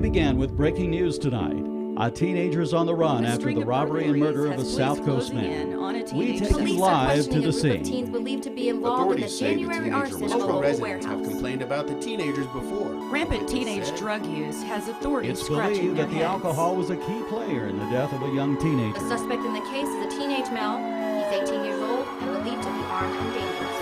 began with breaking news tonight. A teenager's on the run after the robbery and murder of a South Coast man. We take you live to the scene. Authorities say the teenager was home. Residents have complained about the teenagers before. Rampant teenage drug use has authorities It's scratching believed their that the heads. alcohol was a key player in the death of a young teenager. The suspect in the case is a teenage male. He's 18 years old and believed to be armed and dangerous.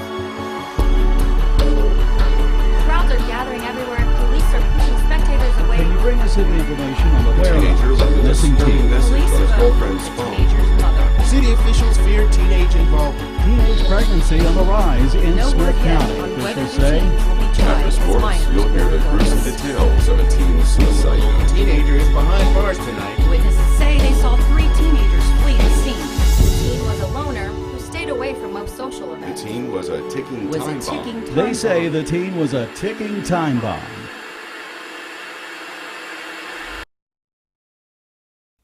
Crowds are gathering everywhere and police are pushing spectators away. Can you bring us any information on the Teenager whereabouts of the missing teen? message Police on his spoke girlfriend's to the phone. teenager's mother. City officials fear teenage involvement. Teenage pregnancy on the rise in No Smith word yet County. on whether Officials the say teen will be tried After as sports, minors you'll hear the or gruesome adults. details of a teen suicide A note. teenager is behind bars tonight. Witnesses say they saw 3 teenagers flee the scene. The teen was a loner who stayed away from most social The events. teen was a ticking Was time a ticking bomb. time they say bomb. the teen was a ticking time bomb.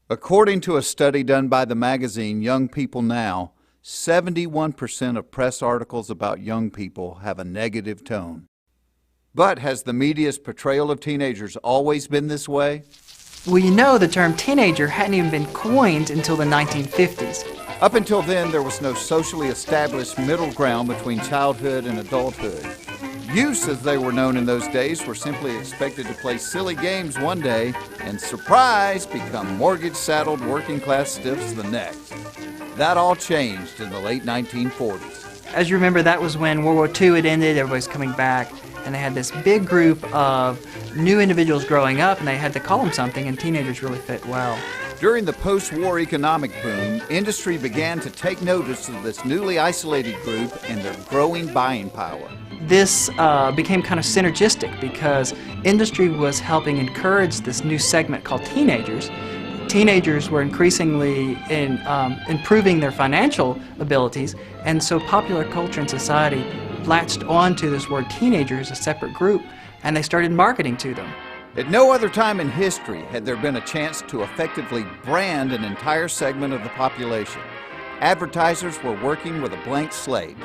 According to a study done by the magazine Young People Now, 71% of press articles about young people have a negative tone. But has the media's portrayal of teenagers always been this way? Well, you know, the term teenager hadn't even been coined until the 1950s. Up until then, there was no socially established middle ground between childhood and adulthood. Youths, as they were known in those days, were simply expected to play silly games one day and, surprise, become mortgage-saddled working-class stiffs the next. That all changed in the late 1940s. As you remember, that was when World War II had ended, everybody's coming back, and they had this big group of new individuals growing up, and they had to call them something, and teenagers really fit well. During the post-war economic boom, industry began to take notice of this newly isolated group and their growing buying power. This became kind of synergistic because industry was helping encourage this new segment called teenagers. Teenagers were increasingly improving their financial abilities, and so popular culture and society latched onto this word teenager as a separate group, and they started marketing to them. At no other time in history had there been a chance to effectively brand an entire segment of the population. Advertisers were working with a blank slate.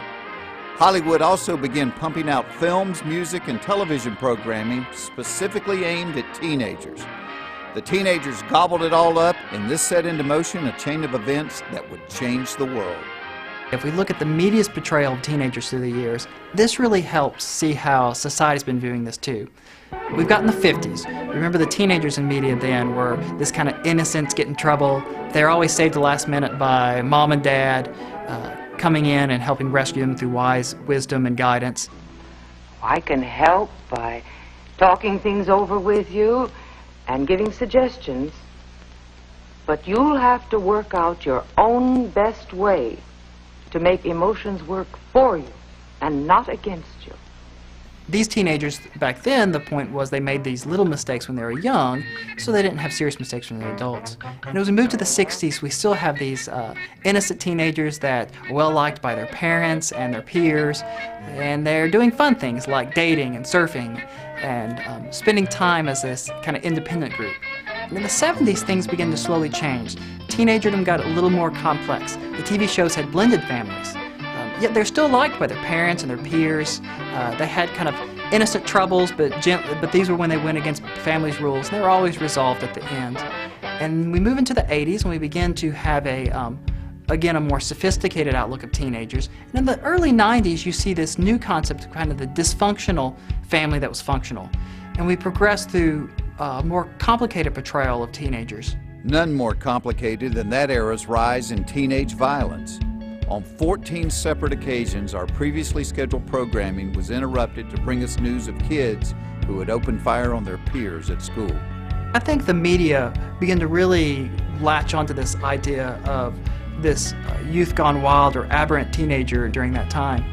Hollywood also began pumping out films, music, and television programming specifically aimed at teenagers. The teenagers gobbled it all up, and this set into motion a chain of events that would change the world. If we look at the media's portrayal of teenagers through the years, this really helps see how society's been viewing this too. We've got in the 50s. Remember, the teenagers in media then were this kind of innocents get in trouble. They're always saved the last minute by mom and dad coming in and helping rescue them through wise wisdom and guidance. I can help by talking things over with you and giving suggestions, but you'll have to work out your own best way to make emotions work for you and not against you. These teenagers back then, the point was they made these little mistakes when they were young, so they didn't have serious mistakes when they were adults. And as we move to the 60s, we still have these innocent teenagers that are well liked by their parents and their peers, and they're doing fun things like dating and surfing and spending time as this kind of independent group. And in the 70s, things began to slowly change. Teenagerdom got a little more complex. The TV shows had blended families. Yet they're still liked by their parents and their peers. They had kind of innocent troubles, but these were when they went against family's rules, and they were always resolved at the end. And we move into the 80s, when we begin to have again, a more sophisticated outlook of teenagers. And in the early 90s, you see this new concept of kind of the dysfunctional family that was functional. And we progress through a more complicated portrayal of teenagers. None more complicated than that era's rise in teenage violence. On 14 separate occasions, our previously scheduled programming was interrupted to bring us news of kids who had opened fire on their peers at school. I think the media began to really latch onto this idea of this youth gone wild or aberrant teenager during that time.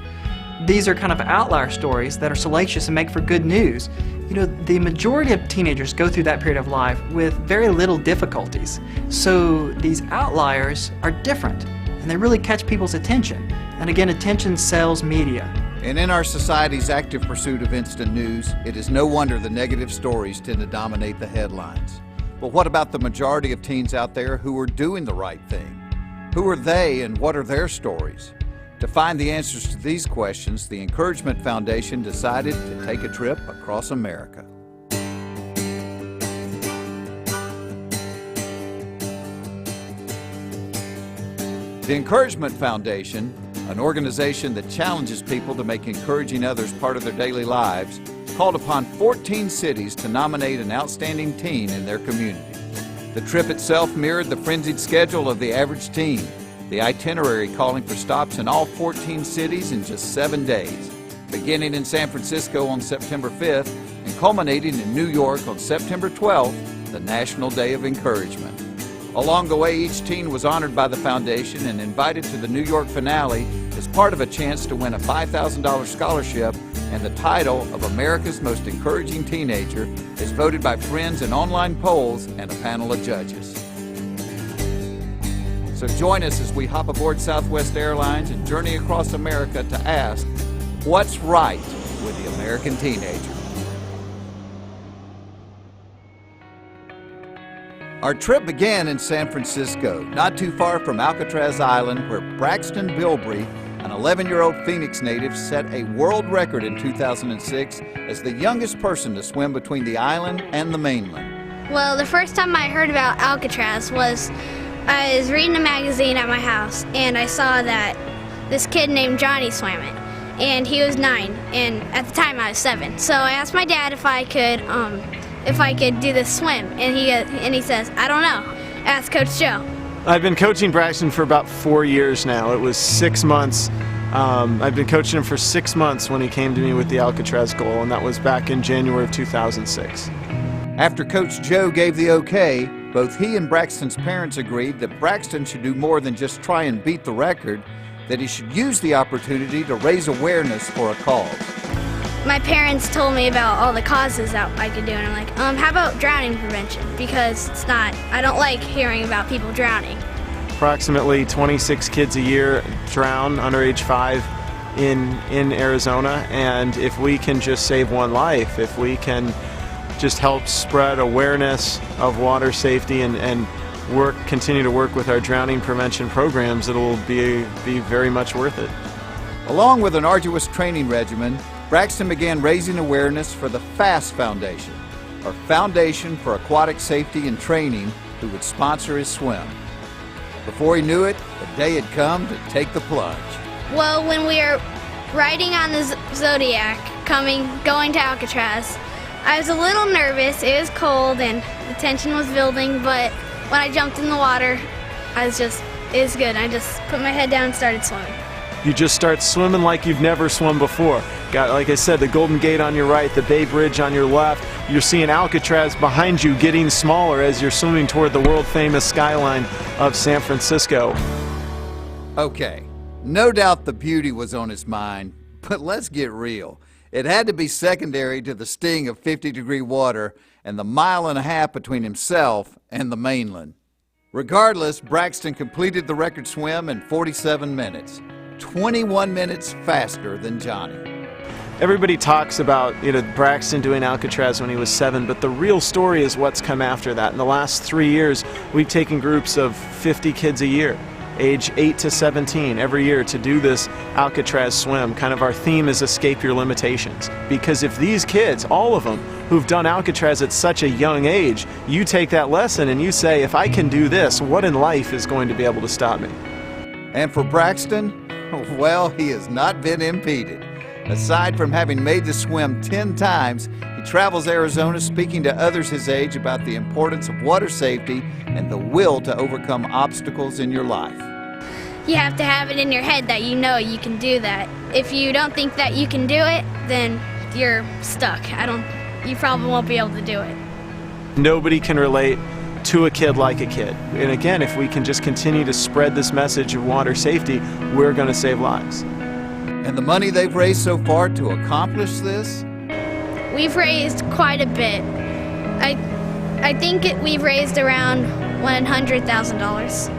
These are kind of outlier stories that are salacious and make for good news. You know, the majority of teenagers go through that period of life with very little difficulties. So these outliers are different, and they really catch people's attention. And again, attention sells media. And in our society's active pursuit of instant news, it is no wonder the negative stories tend to dominate the headlines. But what about the majority of teens out there who are doing the right thing? Who are they and what are their stories? To find the answers to these questions, the Encouragement Foundation decided to take a trip across America. The Encouragement Foundation, an organization that challenges people to make encouraging others part of their daily lives, called upon 14 cities to nominate an outstanding teen in their community. The trip itself mirrored the frenzied schedule of the average teen, the itinerary calling for stops in all 14 cities in just 7 days, beginning in San Francisco on September 5th and culminating in New York on September 12th, the National Day of Encouragement. Along the way, each teen was honored by the foundation and invited to the New York finale as part of a chance to win a $5,000 scholarship and the title of America's Most Encouraging Teenager, as voted by friends in online polls and a panel of judges. So join us as we hop aboard Southwest Airlines and journey across America to ask, what's right with the American teenager? Our trip began in San Francisco, not too far from Alcatraz Island, where Braxton Bilbrey, an 11-year-old Phoenix native, set a world record in 2006 as the youngest person to swim between the island and the mainland. Well, the first time I heard about Alcatraz was I was reading a magazine at my house, and I saw that this kid named Johnny swam it, and he was 9, and at the time I was 7. So I asked my dad if I could do this swim, and he says, I don't know, ask Coach Joe. I've been coaching Braxton for about 4 years now. It was 6 months. I've been coaching him for 6 months when he came to me with the Alcatraz goal, and that was back in January of 2006. After Coach Joe gave the okay, both he and Braxton's parents agreed that Braxton should do more than just try and beat the record, that he should use the opportunity to raise awareness for a cause. My parents told me about all the causes that I could do, and I'm like, how about drowning prevention? Because I don't like hearing about people drowning. Approximately 26 kids a year drown under age 5 in Arizona, and if we can just save one life, if we can just help spread awareness of water safety and continue to work with our drowning prevention programs, it'll be very much worth it. Along with an arduous training regimen, Braxton began raising awareness for the FAST Foundation, or Foundation for Aquatic Safety and Training, who would sponsor his swim. Before he knew it, the day had come to take the plunge. Well, when we were riding on the Zodiac, going to Alcatraz, I was a little nervous. It was cold and the tension was building, but when I jumped in the water, it was good. I just put my head down and started swimming. You just start swimming like you've never swum before. Got, like I said, the Golden Gate on your right, the Bay Bridge on your left. You're seeing Alcatraz behind you getting smaller as you're swimming toward the world-famous skyline of San Francisco. Okay, no doubt the beauty was on his mind, but let's get real. It had to be secondary to the sting of 50-degree water and the 1.5 miles between himself and the mainland. Regardless, Braxton completed the record swim in 47 minutes. 21 minutes faster than Johnny. Everybody talks about Braxton doing Alcatraz when he was 7, but the real story is what's come after that. In the last 3 years, we've taken groups of 50 kids a year, age 8 to 17, every year to do this Alcatraz swim. Kind of our theme is escape your limitations. Because if these kids, all of them, who've done Alcatraz at such a young age, you take that lesson and you say, if I can do this, what in life is going to be able to stop me? And for Braxton, well, he has not been impeded. Aside from having made the swim 10 times, he travels Arizona speaking to others his age about the importance of water safety and the will to overcome obstacles in your life. You have to have it in your head that you know you can do that. If you don't think that you can do it, then you're stuck. You probably won't be able to do it. Nobody can relate to a kid like a kid. And again, if we can just continue to spread this message of water safety, we're going to save lives. And the money they've raised so far to accomplish this? We've raised quite a bit. I think we've raised around $100,000.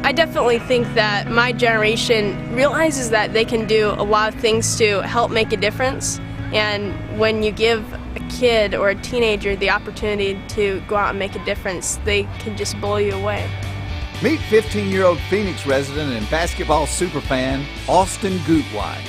I definitely think that my generation realizes that they can do a lot of things to help make a difference. And when you give a kid or a teenager the opportunity to go out and make a difference, they can just blow you away. Meet 15-year-old Phoenix resident and basketball superfan, Austin Gutwein.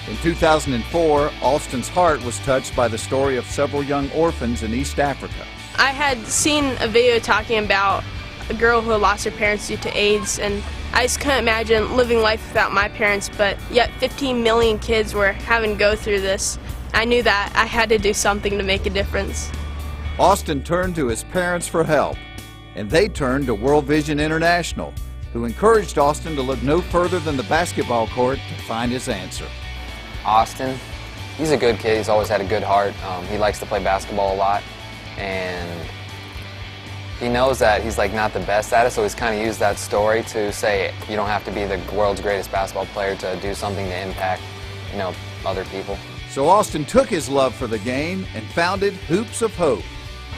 In 2004, Austin's heart was touched by the story of several young orphans in East Africa. I had seen a video talking about a girl who had lost her parents due to AIDS, and I just couldn't imagine living life without my parents, but yet 15 million kids were having to go through this. I knew that I had to do something to make a difference. Austin turned to his parents for help, and they turned to World Vision International, who encouraged Austin to look no further than the basketball court to find his answer. Austin, he's a good kid. He's always had a good heart. He likes to play basketball a lot, and he knows that he's like not the best at it, so he's kind of used that story to say you don't have to be the world's greatest basketball player to do something to impact, other people. So Austin took his love for the game and founded Hoops of Hope.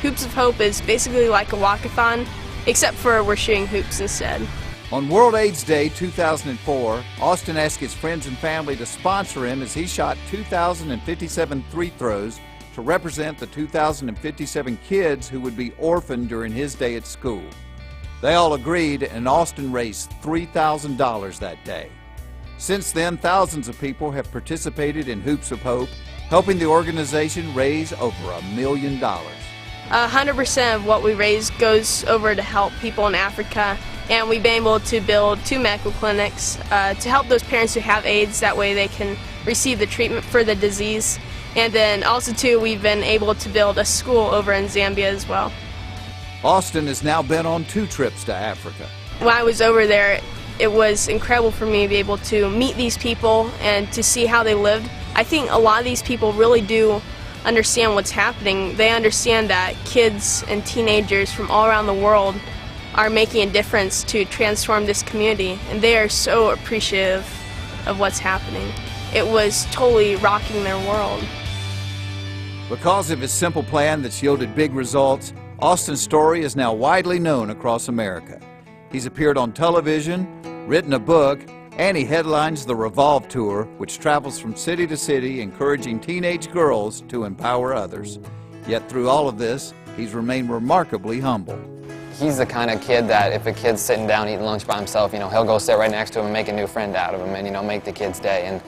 Hoops of Hope is basically like a walk-a-thon, except for we're shooting hoops instead. On World AIDS Day 2004, Austin asked his friends and family to sponsor him as he shot 2,057 free throws to represent the 2,057 kids who would be orphaned during his day at school. They all agreed, and Austin raised $3,000 that day. Since then, thousands of people have participated in Hoops of Hope, helping the organization raise over $1 million. 100% of what we raise goes over to help people in Africa, and we've been able to build 2 medical clinics to help those parents who have AIDS. That way they can receive the treatment for the disease. And then also too, we've been able to build a school over in Zambia as well. Austin has now been on 2 trips to Africa. When I was over there, it was incredible for me to be able to meet these people and to see how they lived. I think a lot of these people really do understand what's happening. They understand that kids and teenagers from all around the world are making a difference to transform this community, and they are so appreciative of what's happening. It was totally rocking their world. Because of his simple plan that's yielded big results, Austin's story is now widely known across America. He's appeared on television, written a book, and he headlines the Revolve Tour, which travels from city to city encouraging teenage girls to empower others. Yet through all of this, he's remained remarkably humble. He's the kind of kid that if a kid's sitting down eating lunch by himself, he'll go sit right next to him and make a new friend out of him and, make the kid's day. And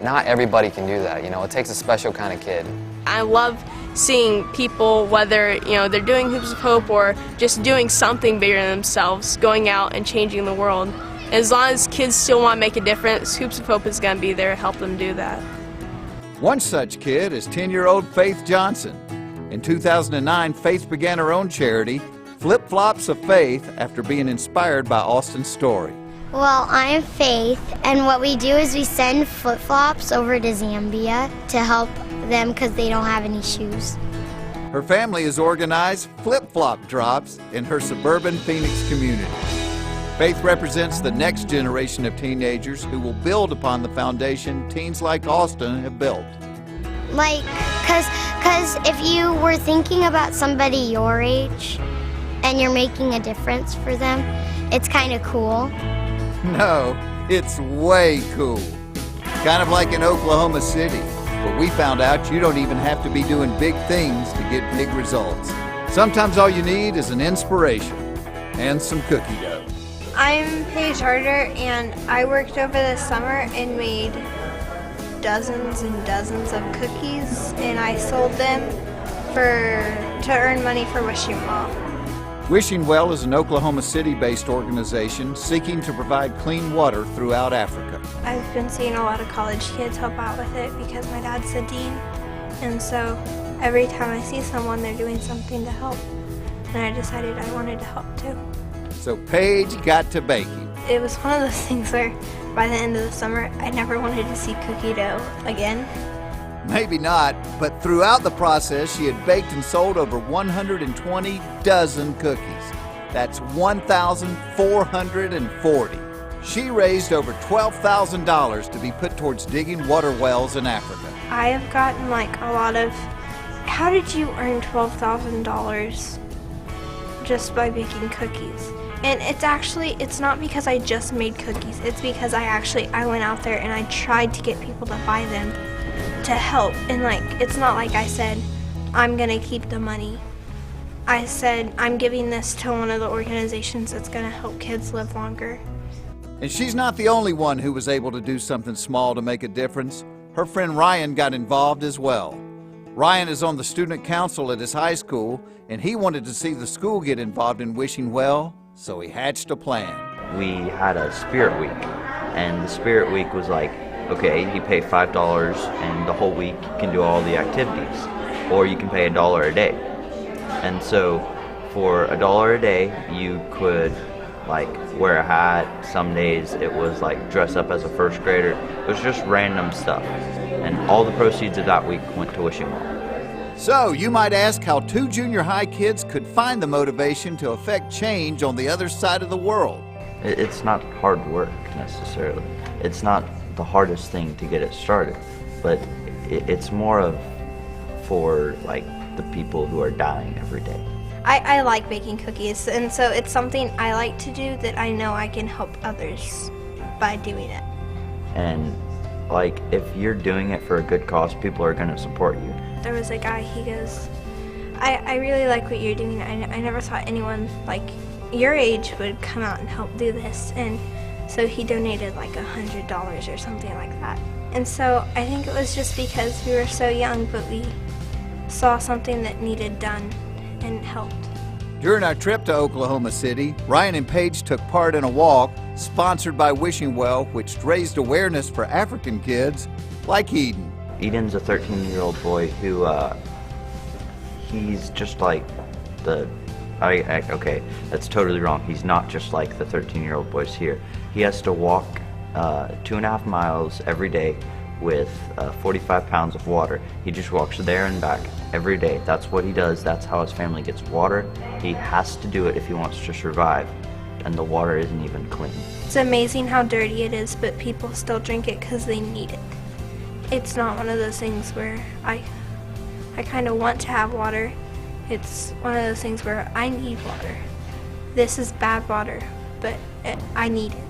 not everybody can do that, it takes a special kind of kid. I love seeing people, whether, they're doing Hoops of Hope or just doing something bigger than themselves, going out and changing the world. As long as kids still want to make a difference, Hoops of Hope is going to be there to help them do that. One such kid is 10-year-old Faith Johnson. In 2009, Faith began her own charity, Flip-Flops of Faith, after being inspired by Austin's story. Well, I'm Faith, and what we do is we send flip-flops over to Zambia to help them because they don't have any shoes. Her family has organized flip-flop drops in her suburban Phoenix community. Faith represents the next generation of teenagers who will build upon the foundation teens like Austin have built. Because if you were thinking about somebody your age and you're making a difference for them, it's kind of cool. No, it's way cool. Kind of like in Oklahoma City, where we found out you don't even have to be doing big things to get big results. Sometimes all you need is an inspiration and some cookie dough. I'm Paige Harder, and I worked over the summer and made dozens and dozens of cookies, and I sold them to earn money for Wishing Well. Wishing Well is an Oklahoma City-based organization seeking to provide clean water throughout Africa. I've been seeing a lot of college kids help out with it because my dad's a dean, and so every time I see someone, they're doing something to help, and I decided I wanted to help too. So Paige got to baking. It was one of those things where by the end of the summer, I never wanted to see cookie dough again. Maybe not, but throughout the process, she had baked and sold over 120 dozen cookies. That's 1,440. She raised over $12,000 to be put towards digging water wells in Africa. I have gotten a lot of, how did you earn $12,000 just by baking cookies? And it's not because I just made cookies. It's because I went out there and I tried to get people to buy them to help. And it's not like I said, I'm gonna keep the money. I said, I'm giving this to one of the organizations that's gonna help kids live longer. And she's not the only one who was able to do something small to make a difference. Her friend Ryan got involved as well. Ryan is on the student council at his high school, and he wanted to see the school get involved in wishing well, so he hatched a plan. We had a spirit week, and the spirit week was like, okay, you pay $5 and the whole week you can do all the activities, or you can pay $1 a day. And so for $1 a day, you could like wear a hat. Some days it was like dress up as a first grader. It was just random stuff. And all the proceeds of that week went to Wishing Well. So you might ask how two junior high kids could find the motivation to affect change on the other side of the world. It's not hard work necessarily. It's not the hardest thing to get it started, but it's more of for like the people who are dying every day. I like baking cookies, and so it's something I like to do that I know I can help others by doing it. And like if you're doing it for a good cause, people are going to support you. There was a guy, he goes, I really like what you're doing. I never thought anyone like your age would come out and help do this. And so he donated like $100 or something like that. And so I think it was just because we were so young, but we saw something that needed done and helped. During our trip to Oklahoma City, Ryan and Paige took part in a walk sponsored by Wishing Well, which raised awareness for African kids like Eden. Eden's a 13-year-old boy who, he's just like the, okay, that's totally wrong. He's not just like the 13-year-old boys here. He has to walk 2.5 miles every day with 45 pounds of water. He just walks there and back every day. That's what he does. That's how his family gets water. He has to do it if he wants to survive, and the water isn't even clean. It's amazing how dirty it is, but people still drink it because they need it. It's not one of those things where I kind of want to have water. It's one of those things where I need water. This is bad water, but I need it.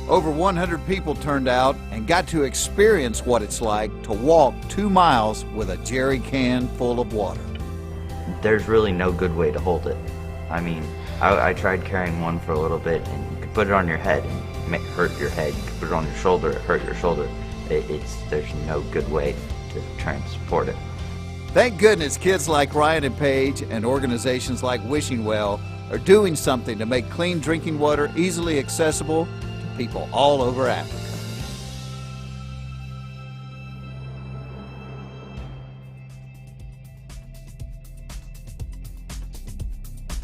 Over 100 people turned out and got to experience what it's like to walk 2 miles with a jerry can full of water. There's really no good way to hold it. I mean, I tried carrying one for a little bit, and you could put it on your head and hurt your head. You could put it on your shoulder, it hurt your shoulder. There's no good way to try and support it. Thank goodness kids like Ryan and Paige and organizations like Wishing Well are doing something to make clean drinking water easily accessible to people all over Africa.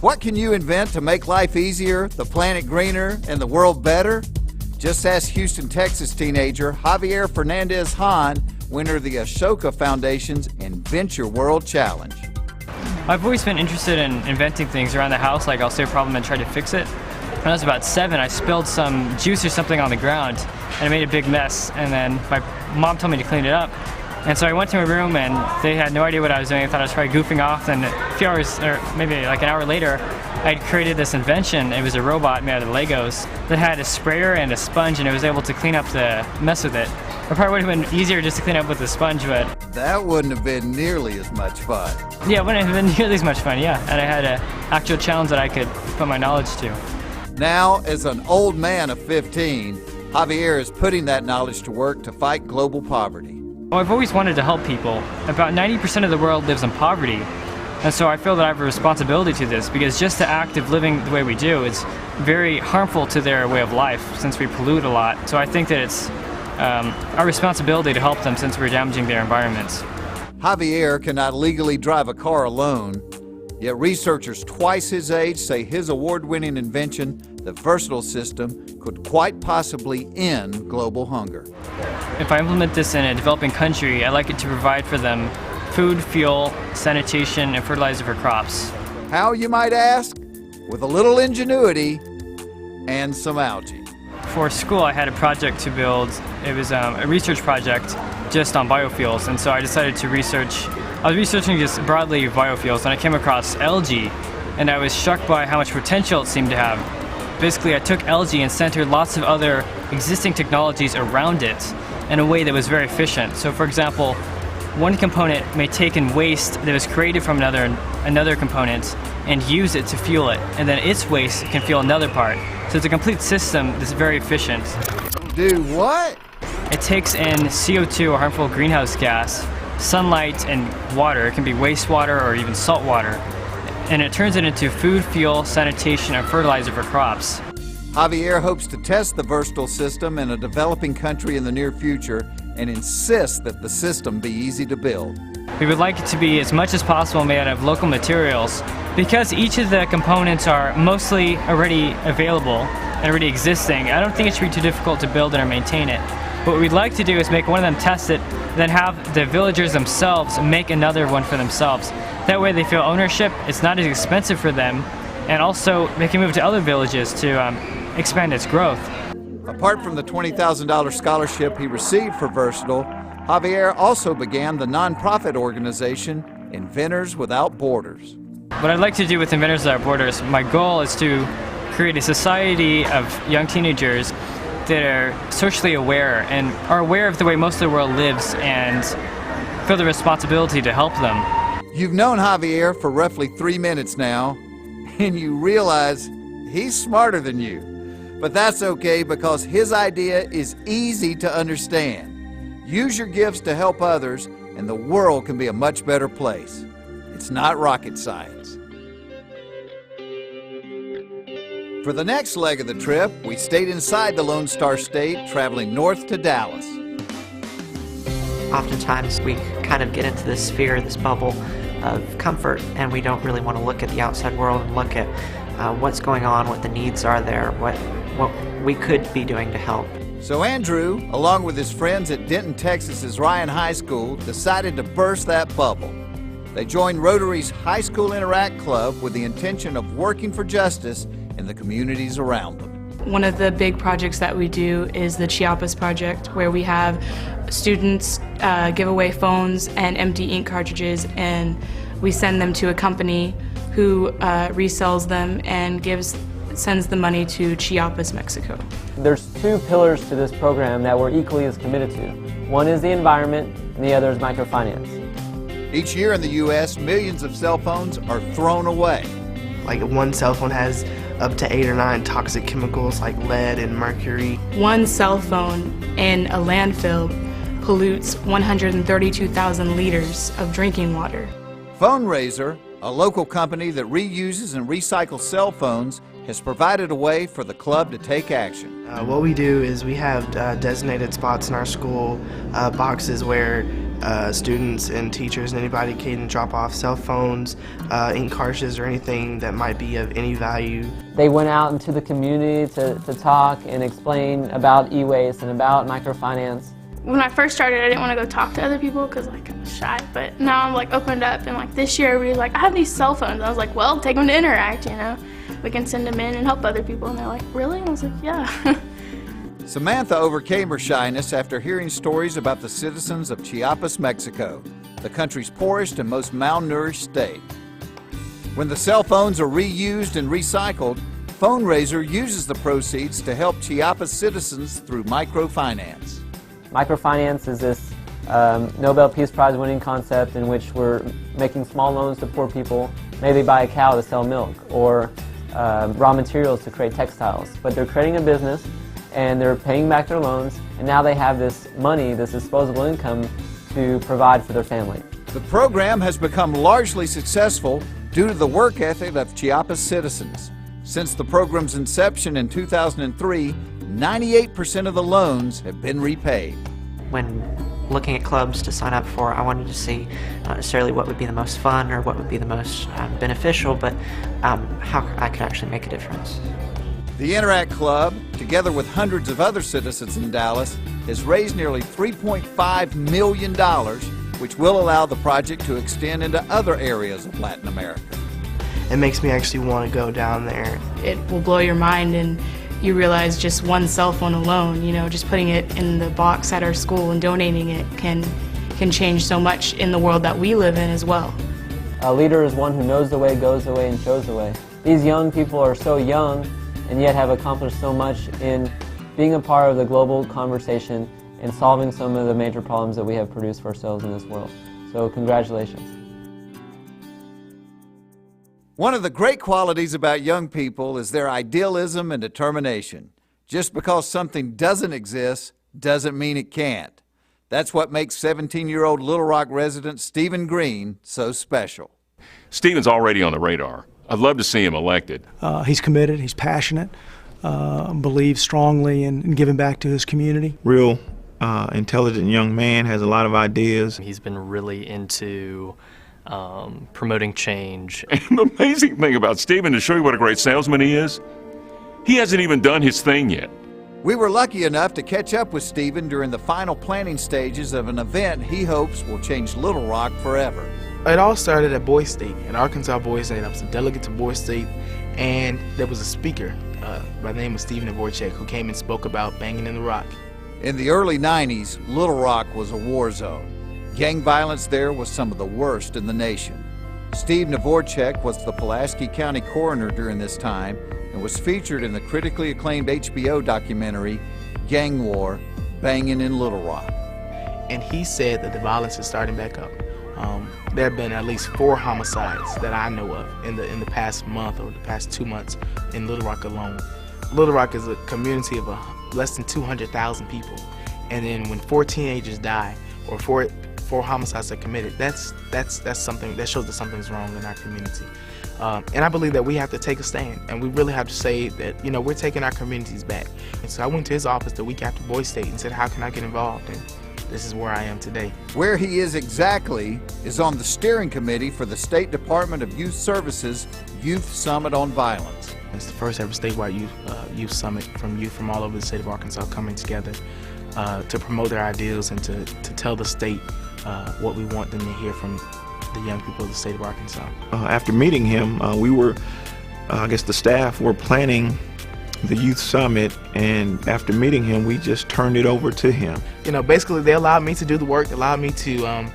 What can you invent to make life easier, the planet greener, and the world better? Just ask Houston, Texas teenager Javier Fernandez Hahn, winner of the Ashoka Foundation's Invent Your World Challenge. I've always been interested in inventing things around the house, like I'll see a problem and try to fix it. When I was about 7, I spilled some juice or something on the ground, and it made a big mess, and then my mom told me to clean it up. And so I went to my room, and they had no idea what I was doing. I thought I was probably goofing off, and a few hours, or maybe like an hour later, I'd created this invention. It was a robot made out of Legos that had a sprayer and a sponge, and it was able to clean up the mess with it. It probably would have been easier just to clean up with the sponge, but... That wouldn't have been nearly as much fun. Yeah, it wouldn't have been nearly as much fun, yeah. And I had an actual challenge that I could put my knowledge to. Now, as an old man of 15, Javier is putting that knowledge to work to fight global poverty. Well, I've always wanted to help people. About 90% of the world lives in poverty. And so I feel that I have a responsibility to this, because just the act of living the way we do is very harmful to their way of life since we pollute a lot. So I think that it's our responsibility to help them since we're damaging their environments. Javier cannot legally drive a car alone, yet researchers twice his age say his award-winning invention, the Versatile System, could quite possibly end global hunger. If I implement this in a developing country, I'd like it to provide for them food, fuel, sanitation, and fertilizer for crops. How, you might ask? With a little ingenuity and some algae. For school, I had a project to build. It was a research project just on biofuels, and so I decided to research. I was researching just broadly biofuels, and I came across algae, and I was struck by how much potential it seemed to have. Basically, I took algae and centered lots of other existing technologies around it in a way that was very efficient. So, for example, one component may take in waste that was created from another component and use it to fuel it, and then its waste can fuel another part. So it's a complete system that's very efficient. Do what? It takes in CO2, or harmful greenhouse gas, sunlight and water. It can be wastewater or even salt water. And it turns it into food, fuel, sanitation, and fertilizer for crops. Javier hopes to test the versatile system in a developing country in the near future and insists that the system be easy to build. We would like it to be as much as possible made out of local materials. Because each of the components are mostly already available and already existing, I don't think it should be too difficult to build it or maintain it. What we'd like to do is make one of them test it, then have the villagers themselves make another one for themselves. That way they feel ownership, it's not as expensive for them, and also they can move to other villages to expand its growth. Apart from the $20,000 scholarship he received for Versatile, Javier also began the nonprofit organization Inventors Without Borders. What I'd like to do with Inventors Without Borders, my goal is to create a society of young teenagers that are socially aware and are aware of the way most of the world lives and feel the responsibility to help them. You've known Javier for roughly 3 minutes now, and you realize he's smarter than you. But that's okay because his idea is easy to understand. Use your gifts to help others, and the world can be a much better place. It's not rocket science. For the next leg of the trip, we stayed inside the Lone Star State, traveling north to Dallas. Oftentimes we kind of get into this sphere, this bubble of comfort, and we don't really want to look at the outside world and look at what's going on, what the needs are there, what we could be doing to help. So Andrew, along with his friends at Denton, Texas's Ryan High School, decided to burst that bubble. They joined Rotary's High School Interact Club with the intention of working for justice in the communities around them. One of the big projects that we do is the Chiapas Project, where we have students give away phones and empty ink cartridges, and we send them to a company who resells them and sends the money to Chiapas, Mexico. There's 2 pillars to this program that we're equally as committed to. One is the environment, and the other is microfinance. Each year in the U.S., millions of cell phones are thrown away. Like one cell phone has up to 8 or 9 toxic chemicals like lead and mercury. One cell phone in a landfill pollutes 132,000 liters of drinking water. PhoneRaiser, a local company that reuses and recycles cell phones, has provided a way for the club to take action. What we do is we have designated spots in our school, boxes where students and teachers and anybody can drop off cell phones, ink cartridges, or anything that might be of any value. They went out into the community to talk and explain about e-waste and about microfinance. When I first started, I didn't want to go talk to other people because I was shy, but now I'm opened up, and this year we were I have these cell phones. I was like, well, take them to Interact, We can send them in and help other people, and they're like, really? I was like, yeah. Samantha overcame her shyness after hearing stories about the citizens of Chiapas, Mexico, the country's poorest and most malnourished state. When the cell phones are reused and recycled, PhoneRaiser uses the proceeds to help Chiapas citizens through microfinance. Microfinance is this Nobel Peace Prize winning concept in which we're making small loans to poor people. Maybe buy a cow to sell milk, or raw materials to create textiles. But they're creating a business, and they're paying back their loans, and now they have this money, this disposable income, to provide for their family. The program has become largely successful due to the work ethic of Chiapas citizens. Since the program's inception in 2003, 98% of the loans have been repaid. When looking at clubs to sign up for, I wanted to see not necessarily what would be the most fun or what would be the most beneficial, but how I could actually make a difference. The Interact Club, together with hundreds of other citizens in Dallas, has raised nearly $3.5 million, which will allow the project to extend into other areas of Latin America. It makes me actually want to go down there. It will blow your mind, and you realize just one cell phone alone, just putting it in the box at our school and donating it can change so much in the world that we live in as well. A leader is one who knows the way, goes the way, and shows the way. These young people are so young and yet have accomplished so much in being a part of the global conversation and solving some of the major problems that we have produced for ourselves in this world. So congratulations. One of the great qualities about young people is their idealism and determination. Just because something doesn't exist doesn't mean it can't. That's what makes 17-year-old Little Rock resident Stephen Green so special. Stephen's already on the radar. I'd love to see him elected. He's committed, he's passionate, believes strongly in giving back to his community. Real intelligent young man, has a lot of ideas. He's been really into promoting change. And the amazing thing about Stephen, to show you what a great salesman he is, he hasn't even done his thing yet. We were lucky enough to catch up with Stephen during the final planning stages of an event he hopes will change Little Rock forever. It all started at Boys State, at Arkansas Boys State. I was a delegate to Boys State, and there was a speaker by the name of Stephen Dvorak who came and spoke about banging in the rock. In the early 90s, Little Rock was a war zone. Gang violence there was some of the worst in the nation. Steve Dvorak was the Pulaski County coroner during this time and was featured in the critically acclaimed HBO documentary, Gang War, Banging in Little Rock. And he said that the violence is starting back up. There have been at least 4 homicides that I know of in the past month or the past 2 months in Little Rock alone. Little Rock is a community of less than 200,000 people. And then when 4 teenagers die or 4 homicides are committed, that's something that shows that something's wrong in our community. And I believe that we have to take a stand, and we really have to say that, you know, we're taking our communities back. And so I went to his office the week after Boys State and said, how can I get involved? And this is where I am today. Where he is exactly is on the steering committee for the State Department of Youth Services Youth Summit on Violence. It's the first ever statewide youth summit from youth from all over the state of Arkansas coming together to promote their ideals and to tell the state what we want them to hear from the young people of the state of Arkansas. After meeting him, we were, I guess the staff were planning the youth summit, and after meeting him, we just turned it over to him. You know, basically they allowed me to do the work, allowed me to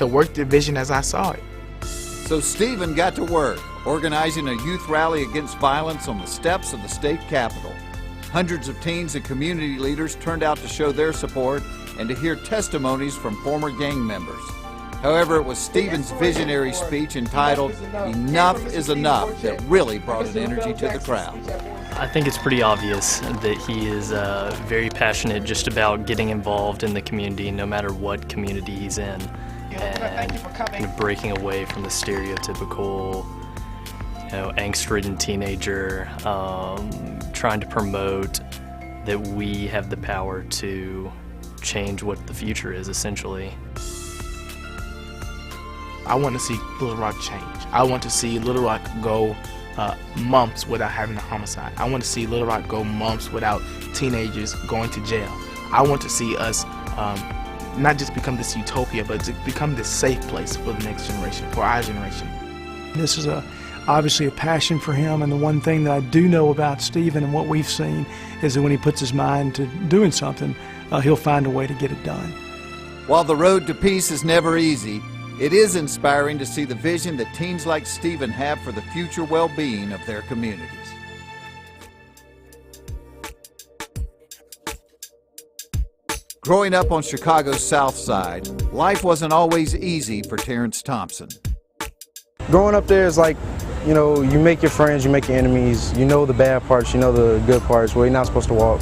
work the vision as I saw it. So Stephen got to work, organizing a youth rally against violence on the steps of the state capitol. Hundreds of teens and community leaders turned out to show their support and to hear testimonies from former gang members. However, it was Stephen's visionary speech entitled, "Enough is Enough," that really brought an energy to the crowd. I think it's pretty obvious that he is very passionate just about getting involved in the community, no matter what community he's in, and kind of breaking away from the stereotypical, angst-ridden teenager, trying to promote that we have the power to change what the future is, essentially. I want to see Little Rock change. I want to see Little Rock go months without having a homicide. I want to see Little Rock go months without teenagers going to jail. I want to see us not just become this utopia, but to become this safe place for the next generation, for our generation. This is obviously a passion for him, and the one thing that I do know about Stephen and what we've seen is that when he puts his mind to doing something, he'll find a way to get it done. While the road to peace is never easy, it is inspiring to see the vision that teens like Stephen have for the future well-being of their communities. Growing up on Chicago's South Side, life wasn't always easy for Terrence Thompson. Growing up there is like, you know, you make your friends, you make your enemies, you know the bad parts, you know the good parts, where you're not supposed to walk.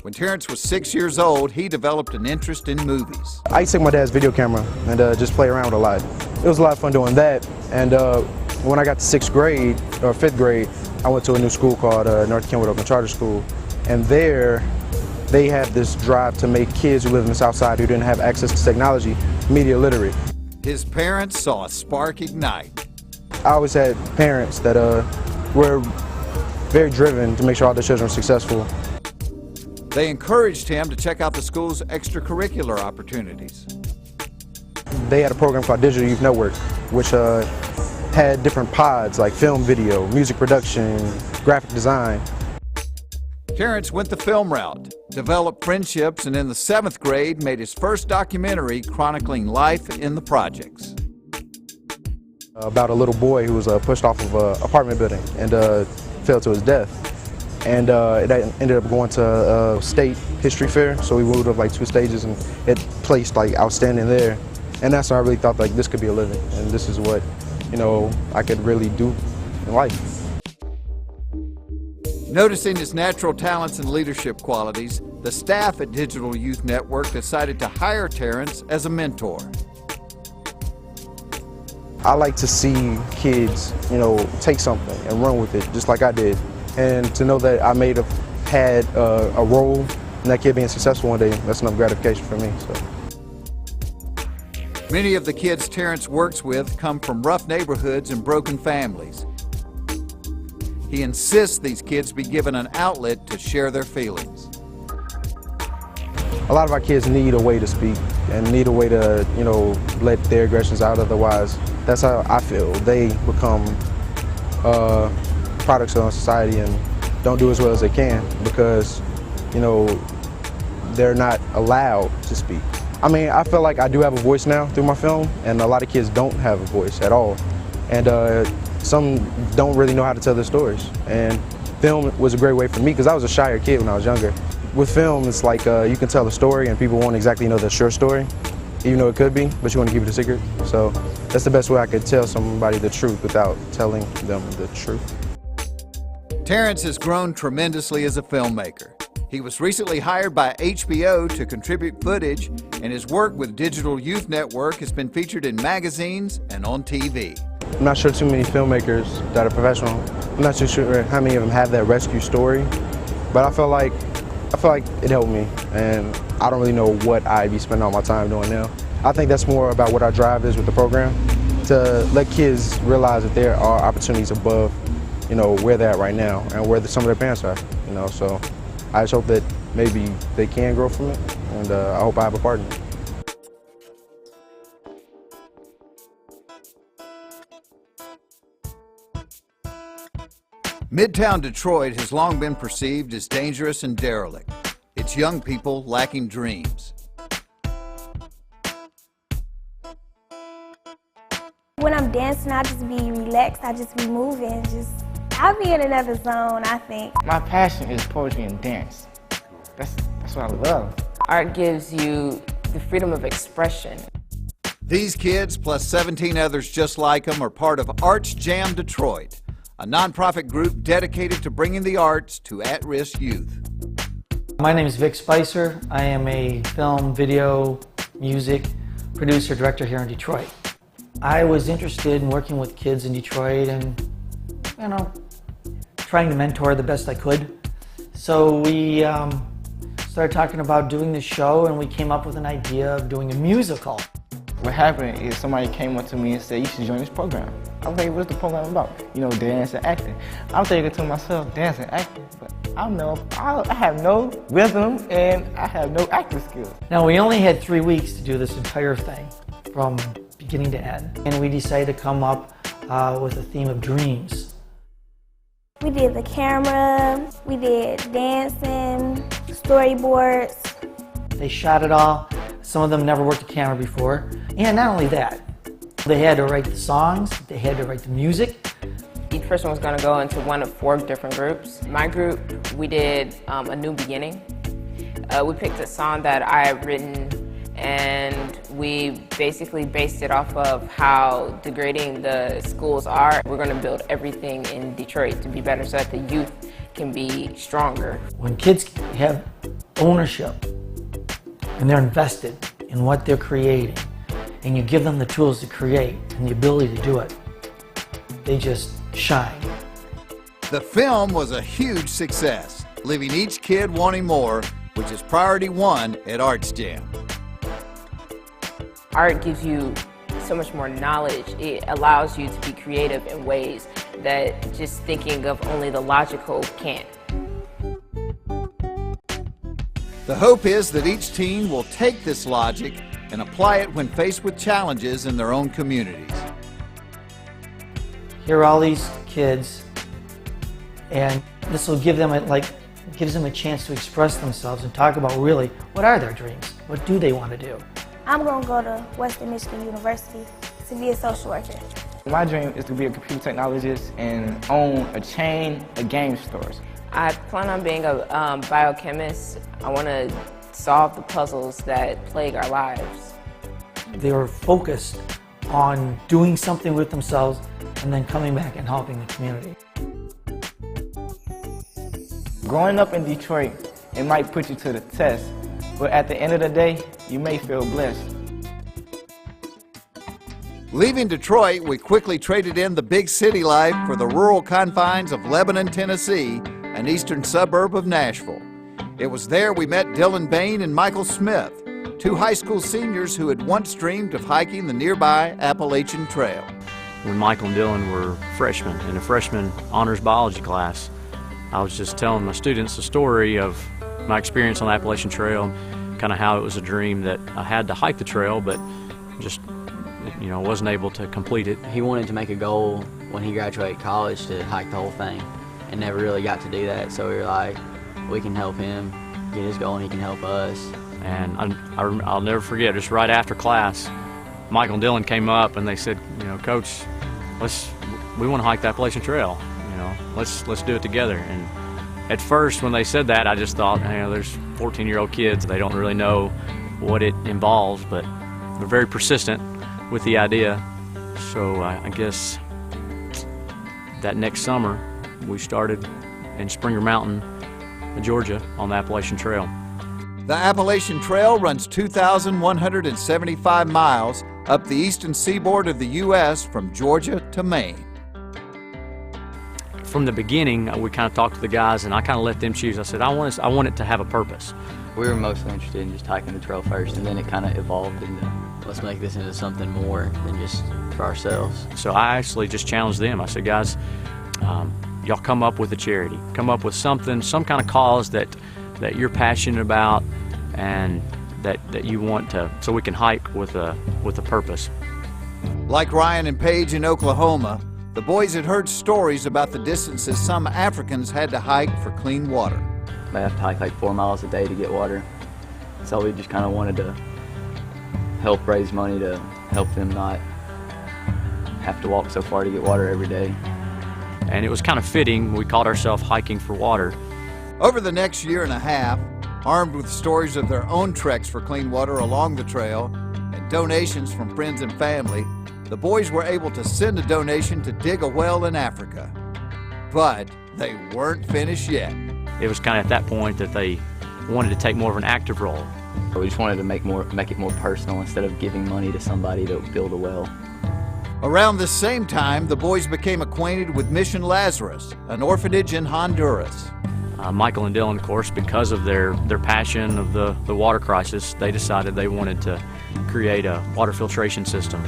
When Terrence was 6 years old, he developed an interest in movies. I used to take my dad's video camera and just play around with a lot. It was a lot of fun doing that. And when I got to 6th grade, or 5th grade, I went to a new school called North Kenwood Oakland Charter School. And there, they had this drive to make kids who live in the South Side who didn't have access to technology media literate. His parents saw a spark ignite. I always had parents that were very driven to make sure all their children were successful. They encouraged him to check out the school's extracurricular opportunities. They had a program called Digital Youth Network, which had different pods like film, video, music production, graphic design. Terrence went the film route, developed friendships, and in the 7th grade made his first documentary chronicling life in the projects. About a little boy who was pushed off of an apartment building and fell to his death. And it ended up going to a state history fair, so we moved up like 2 stages and it placed like outstanding there. And that's when I really thought like this could be a living, and this is what, you know, I could really do in life. Noticing his natural talents and leadership qualities, the staff at Digital Youth Network decided to hire Terrence as a mentor. I like to see kids, take something and run with it, just like I did. And to know that I may have had a role in that kid being successful one day, that's enough gratification for me. So. Many of the kids Terrence works with come from rough neighborhoods and broken families. He insists these kids be given an outlet to share their feelings. A lot of our kids need a way to speak and need a way to, let their aggressions out. Otherwise, that's how I feel. They become products of society and don't do as well as they can because, they're not allowed to speak. I mean, I feel like I do have a voice now through my film, and a lot of kids don't have a voice at all. And some don't really know how to tell their stories. And film was a great way for me because I was a shyer kid when I was younger. With film, it's like you can tell a story and people won't exactly know the sure story, even though it could be, but you want to keep it a secret. So that's the best way I could tell somebody the truth without telling them the truth. Terrence has grown tremendously as a filmmaker. He was recently hired by HBO to contribute footage, and his work with Digital Youth Network has been featured in magazines and on TV. I'm not sure too many filmmakers that are professional. I'm not too sure how many of them have that rescue story, but I feel like it helped me, and I don't really know what I'd be spending all my time doing now. I think that's more about what our drive is with the program, to let kids realize that there are opportunities above, where they're at right now and where some of their parents are, so I just hope that maybe they can grow from it, and I hope I have a part in it. Midtown Detroit has long been perceived as dangerous and derelict. Its young people lacking dreams. When I'm dancing, I just be relaxed, I just be moving, I'll be in another zone, I think. My passion is poetry and dance. That's what I love. Art gives you the freedom of expression. These kids, plus 17 others just like them, are part of Arts Jam Detroit, a nonprofit group dedicated to bringing the arts to at-risk youth. My name is Vic Spicer. I am a film, video, music producer, director here in Detroit. I was interested in working with kids in Detroit and, trying to mentor the best I could. So we started talking about doing this show, and we came up with an idea of doing a musical. What happened is somebody came up to me and said, you should join this program. I was like, what's the program about? Dance and acting. I'm thinking to myself, dance and acting, but I have no rhythm and I have no acting skills. Now, we only had 3 weeks to do this entire thing from beginning to end, and we decided to come up with a theme of dreams. We did the camera, we did dancing, storyboards. They shot it all. Some of them never worked a camera before. And not only that, they had to write the songs, they had to write the music. Each person was going to go into one of 4 different groups. My group, we did A New Beginning. We picked a song that I had written, and we basically based it off of how degrading the schools are. We're going to build everything in Detroit to be better so that the youth can be stronger. When kids have ownership and they're invested in what they're creating, and you give them the tools to create and the ability to do it, they just shine. The film was a huge success, leaving each kid wanting more, which is priority 1 at Arts Jam. Art gives you so much more knowledge. It allows you to be creative in ways that just thinking of only the logical can't. The hope is that each teen will take this logic and apply it when faced with challenges in their own communities. Here are all these kids, and this will give them gives them a chance to express themselves and talk about really what are their dreams, what do they want to do. I'm going to go to Western Michigan University to be a social worker. My dream is to be a computer technologist and own a chain of game stores. I plan on being a biochemist. I want to solve the puzzles that plague our lives. They were focused on doing something with themselves and then coming back and helping the community. Growing up in Detroit, it might put you to the test, but at the end of the day, you may feel blessed. Leaving Detroit, we quickly traded in the big city life for the rural confines of Lebanon, Tennessee, an eastern suburb of Nashville. It was there we met Dylan Bain and Michael Smith, two high school seniors who had once dreamed of hiking the nearby Appalachian Trail. When Michael and Dylan were freshmen in a freshman honors biology class, I was just telling my students the story of my experience on the Appalachian Trail, kind of how it was a dream that I had to hike the trail, but just wasn't able to complete it. He wanted to make a goal when he graduated college to hike the whole thing and never really got to do that, so we were like, we can help him get his goal and he can help us. And I'll never forget, just right after class, Michael and Dylan came up and they said, Coach, we want to hike the Appalachian Trail, let's do it together. And at first when they said that, I just thought, there's 14-year-old kids, they don't really know what it involves, but they're very persistent with the idea. So I guess that next summer we started in Springer Mountain, Georgia, on the Appalachian Trail. The Appalachian Trail runs 2,175 miles up the eastern seaboard of the U.S. from Georgia to Maine. From the beginning, we kind of talked to the guys and I kind of let them choose. I said, I want it to have a purpose. We were mostly interested in just hiking the trail first, and then it kind of evolved into, let's make this into something more than just for ourselves. So I actually just challenged them. I said, guys, y'all come up with a charity. Come up with something, some kind of cause that you're passionate about and that you want to, so we can hike with a purpose. Like Ryan and Paige in Oklahoma, the boys had heard stories about the distances some Africans had to hike for clean water. They have to hike like 4 miles a day to get water. So we just kind of wanted to help raise money to help them not have to walk so far to get water every day. And it was kind of fitting. We called ourselves Hiking for Water. Over the next year and a half, armed with stories of their own treks for clean water along the trail and donations from friends and family, the boys were able to send a donation to dig a well in Africa. But they weren't finished yet. It was kind of at that point that they wanted to take more of an active role. We just wanted to make it more personal instead of giving money to somebody to build a well. Around this same time, the boys became acquainted with Mission Lazarus, an orphanage in Honduras. Michael and Dylan, of course, because of their passion of the water crisis, they decided they wanted to create a water filtration system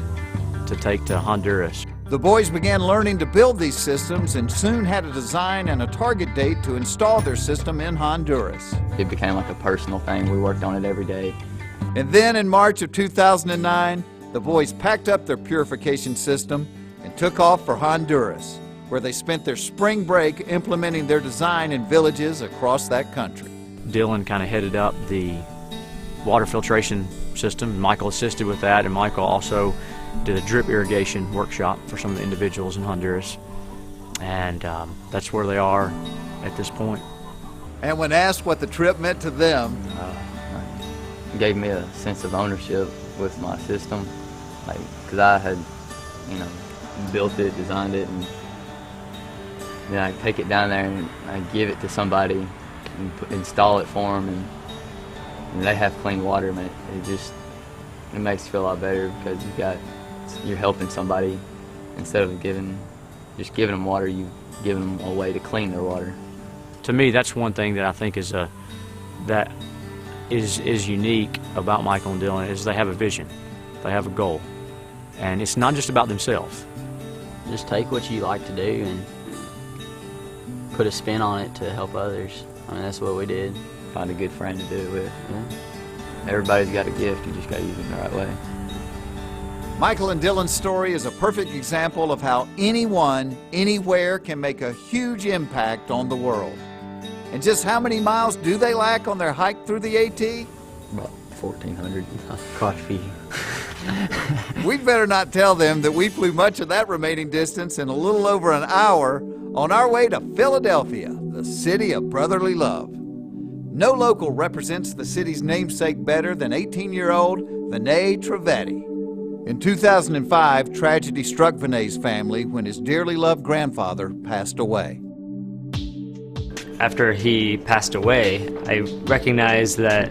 to take to Honduras. The boys began learning to build these systems and soon had a design and a target date to install their system in Honduras. It became like a personal thing. We worked on it every day. And then in March of 2009, the boys packed up their purification system and took off for Honduras, where they spent their spring break implementing their design in villages across that country. Dylan kind of headed up the water filtration system. Michael assisted with that, and Michael also did a drip irrigation workshop for some of the individuals in Honduras. And that's where they are at this point. And when asked what the trip meant to them, it gave me a sense of ownership with my system, because I had, built it, designed it, and then I take it down there and I give it to somebody and install it for them, and they have clean water, man. It makes you feel a lot better because you're helping somebody instead of just giving them water. You giving them a way to clean their water. To me, that's one thing that I think is unique about Michael and Dylan is they have a vision, they have a goal, and it's not just about themselves. Just take what you like to do and put a spin on it to help others. I mean, that's what we did. Find a good friend to do it with. Yeah. Everybody's got a gift, you just got to use it the right way. Michael and Dylan's story is a perfect example of how anyone, anywhere can make a huge impact on the world. And just how many miles do they lack on their hike through the AT? About 1,400, quite a few. We'd better not tell them that we flew much of that remaining distance in a little over an hour on our way to Philadelphia, the city of brotherly love. No local represents the city's namesake better than 18-year-old Vinay Trivedi. In 2005, tragedy struck Vinay's family when his dearly loved grandfather passed away. after he passed away, I recognized that,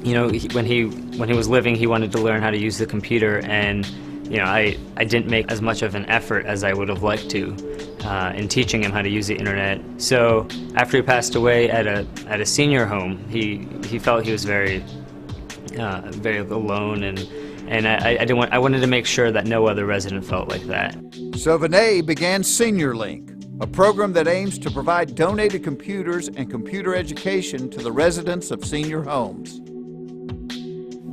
you know, when he was living, he wanted to learn how to use the computer, and you know, I didn't make as much of an effort as I would have liked to in teaching him how to use the internet. So after he passed away at a senior home, he felt he was very alone, and I wanted to make sure that no other resident felt like that. So Vinay began Senior Link, a program that aims to provide donated computers and computer education to the residents of senior homes.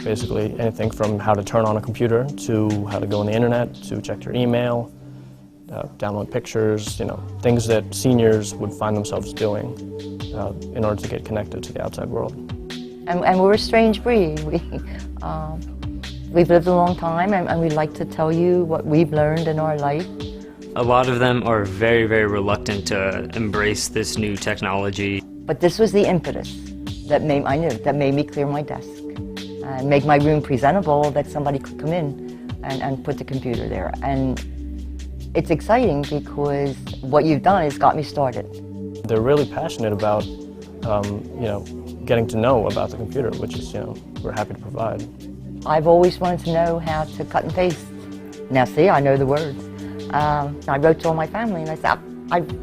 Basically anything from how to turn on a computer to how to go on the internet, to check your email, download pictures, you know, things that seniors would find themselves doing in order to get connected to the outside world. And we're a strange breed. We've lived a long time, and we like to tell you what we've learned in our life. A lot of them are very, very reluctant to embrace this new technology. But this was the impetus that made me clear my desk and make my room presentable, that somebody could come in and put the computer there. And it's exciting because what you've done has got me started. They're really passionate about, you know, getting to know about the computer, which is, you know, we're happy to provide. I've always wanted to know how to cut and paste. Now see, I know the words. I wrote to all my family and I said,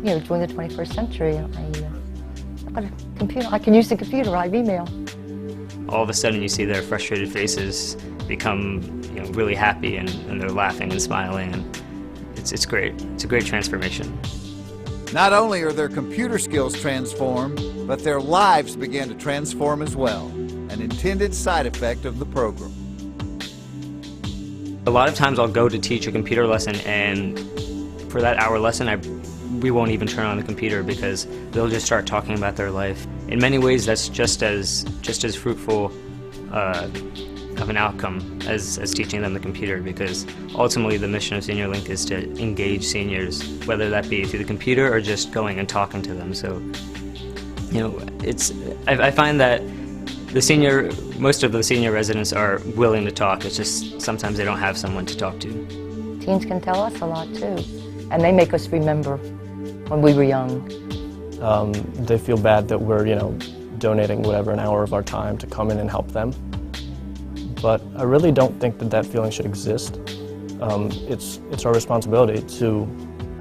you know, during the 21st century, I've got a computer, I can use the computer, I have email. All of a sudden you see their frustrated faces become, you know, really happy, and they're laughing and smiling, and it's great. It's a great transformation. Not only are their computer skills transformed, but their lives began to transform as well, an intended side effect of the program. A lot of times I'll go to teach a computer lesson, and for that hour lesson we won't even turn on the computer because they'll just start talking about their life. In many ways that's just as fruitful of an outcome as teaching them the computer, because ultimately the mission of Senior Link is to engage seniors, whether that be through the computer or just going and talking to them. So, you know, I find that most of the senior residents are willing to talk. It's just sometimes they don't have someone to talk to. Teens can tell us a lot too, and they make us remember when we were young. They feel bad that we're, you know, donating whatever, an hour of our time to come in and help them. But I really don't think that feeling should exist. It's our responsibility to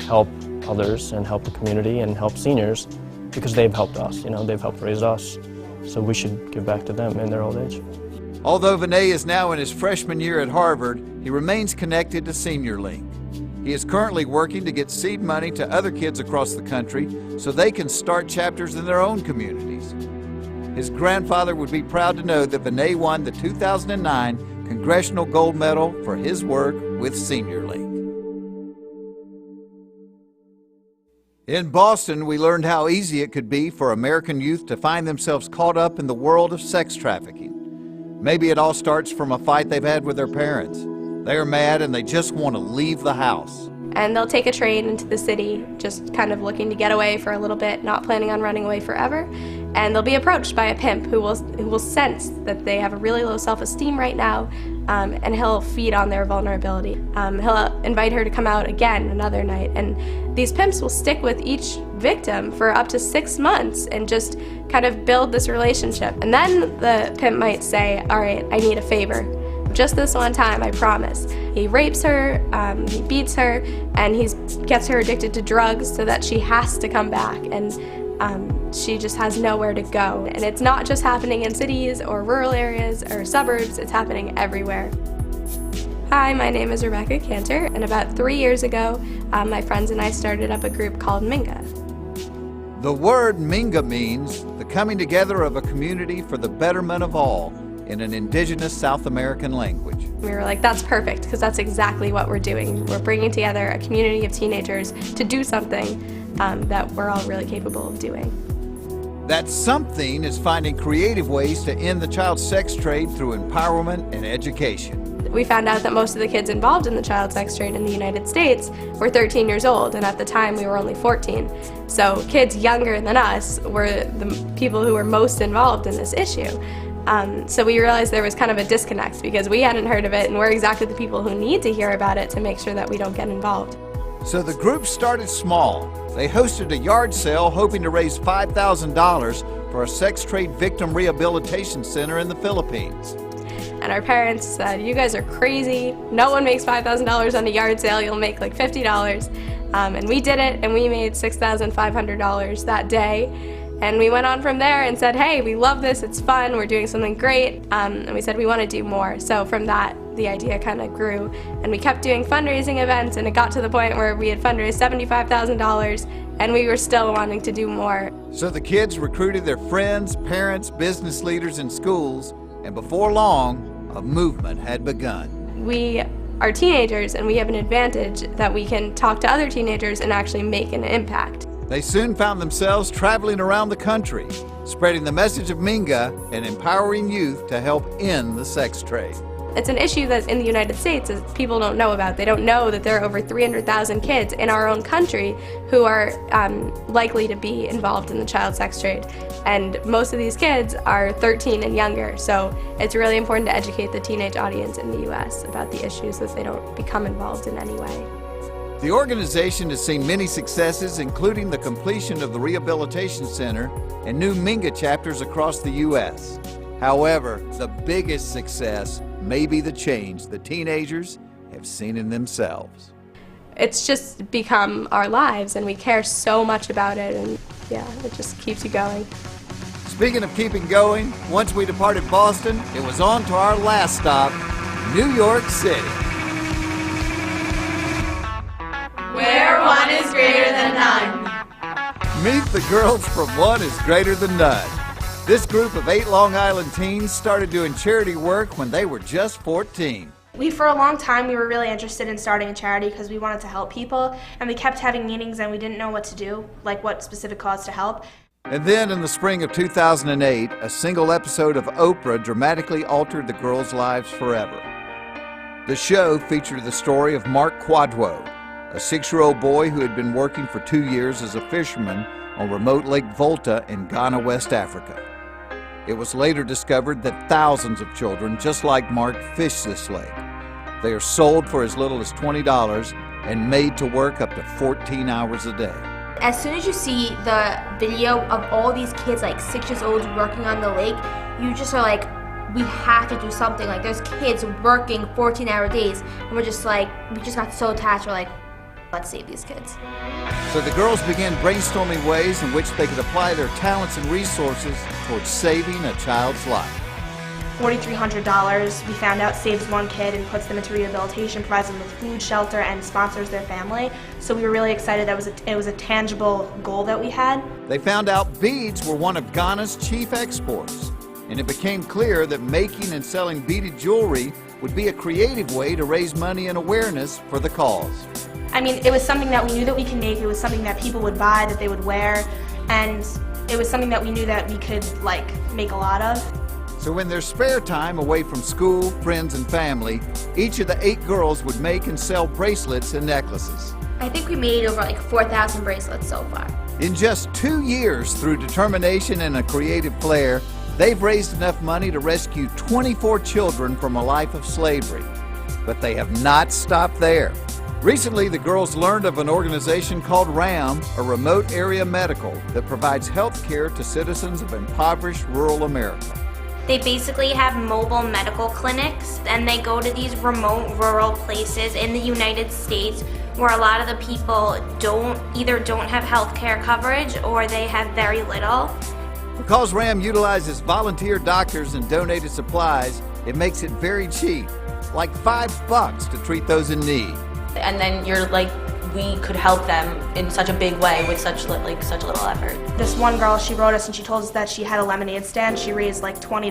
help others and help the community and help seniors because they've helped us, you know, they've helped raise us. So we should give back to them in their old age. Although Vinay is now in his freshman year at Harvard, he remains connected to Senior Link. He is currently working to get seed money to other kids across the country so they can start chapters in their own communities. His grandfather would be proud to know that Vinay won the 2009 Congressional Gold Medal for his work with Senior Link. In Boston, we learned how easy it could be for American youth to find themselves caught up in the world of sex trafficking. Maybe it all starts from a fight they've had with their parents. They are mad and they just want to leave the house. And they'll take a train into the city, just kind of looking to get away for a little bit, not planning on running away forever. And they'll be approached by a pimp who will sense that they have a really low self-esteem right now, and he'll feed on their vulnerability. He'll invite her to come out again another night, and these pimps will stick with each victim for up to 6 months and just kind of build this relationship. And then the pimp might say, all right, I need a favor. Just this one time, I promise. He rapes her, he beats her, and he gets her addicted to drugs so that she has to come back, and she just has nowhere to go. And it's not just happening in cities or rural areas or suburbs, it's happening everywhere. Hi, my name is Rebecca Cantor, and about 3 years ago, my friends and I started up a group called MinGa. The word MinGa means the coming together of a community for the betterment of all, in an indigenous South American language. We were like, that's perfect, because that's exactly what we're doing. We're bringing together a community of teenagers to do something that we're all really capable of doing. That something is finding creative ways to end the child sex trade through empowerment and education. We found out that most of the kids involved in the child sex trade in the United States were 13 years old, and at the time we were only 14. So kids younger than us were the people who were most involved in this issue. So we realized there was kind of a disconnect because we hadn't heard of it, and we're exactly the people who need to hear about it to make sure that we don't get involved. So the group started small. They hosted a yard sale hoping to raise $5,000 for a sex trade victim rehabilitation center in the Philippines. And our parents said, you guys are crazy. No one makes $5,000 on a yard sale. You'll make like $50. And we did it, and we made $6,500 that day. And we went on from there and said, hey, we love this, it's fun, we're doing something great. And we said we want to do more. So from that, the idea kind of grew. And we kept doing fundraising events, and it got to the point where we had fundraised $75,000, and we were still wanting to do more. So the kids recruited their friends, parents, business leaders in schools, and before long, a movement had begun. We are teenagers, and we have an advantage that we can talk to other teenagers and actually make an impact. They soon found themselves traveling around the country, spreading the message of MinGa and empowering youth to help end the sex trade. It's an issue that in the United States people don't know about. They don't know that there are over 300,000 kids in our own country who are likely to be involved in the child sex trade. And most of these kids are 13 and younger, so it's really important to educate the teenage audience in the US about the issues so that they don't become involved in any way. The organization has seen many successes, including the completion of the Rehabilitation Center and new MinGa chapters across the U.S. However, the biggest success may be the change the teenagers have seen in themselves. It's just become our lives, and we care so much about it, and yeah, it just keeps you going. Speaking of keeping going, once we departed Boston, it was on to our last stop, New York City. Where one is greater than none. Meet the girls from One is Greater Than None. This group of 8 Long Island teens started doing charity work when they were just 14. For a long time, we were really interested in starting a charity because we wanted to help people, and we kept having meetings and we didn't know what to do, like what specific cause to help. And then in the spring of 2008, a single episode of Oprah dramatically altered the girls' lives forever. The show featured the story of Mark Quadwo, a 6-year-old boy who had been working for 2 years as a fisherman on remote Lake Volta in Ghana, West Africa. It was later discovered that thousands of children just like Mark fish this lake. They are sold for as little as $20 and made to work up to 14 hours a day. As soon as you see the video of all these kids like 6 years old working on the lake, you just are like, we have to do something. Like, there's kids working 14-hour days, and we're just like, we just got so attached. We're like, let's save these kids. So the girls began brainstorming ways in which they could apply their talents and resources towards saving a child's life. $4,300 we found out saves one kid and puts them into rehabilitation, provides them with food, shelter, and sponsors their family. So we were really excited that it was a tangible goal that we had. They found out beads were one of Ghana's chief exports, and it became clear that making and selling beaded jewelry would be a creative way to raise money and awareness for the cause. I mean, it was something that we knew that we could make. It was something that people would buy, that they would wear, and it was something that we knew that we could make a lot of. So in their spare time away from school, friends, and family, each of the 8 girls would make and sell bracelets and necklaces. I think we made over 4,000 bracelets so far. In just 2 years, through determination and a creative flair, they've raised enough money to rescue 24 children from a life of slavery. But they have not stopped there. Recently, the girls learned of an organization called RAM, a remote area medical that provides health care to citizens of impoverished rural America. They basically have mobile medical clinics, and they go to these remote rural places in the United States where a lot of the people either don't have health care coverage or they have very little. Because RAM utilizes volunteer doctors and donated supplies, it makes it very cheap, like $5 to treat those in need. And then you're like, we could help them in such a big way with such little effort. This one girl, she wrote us and she told us that she had a lemonade stand. She raised $20.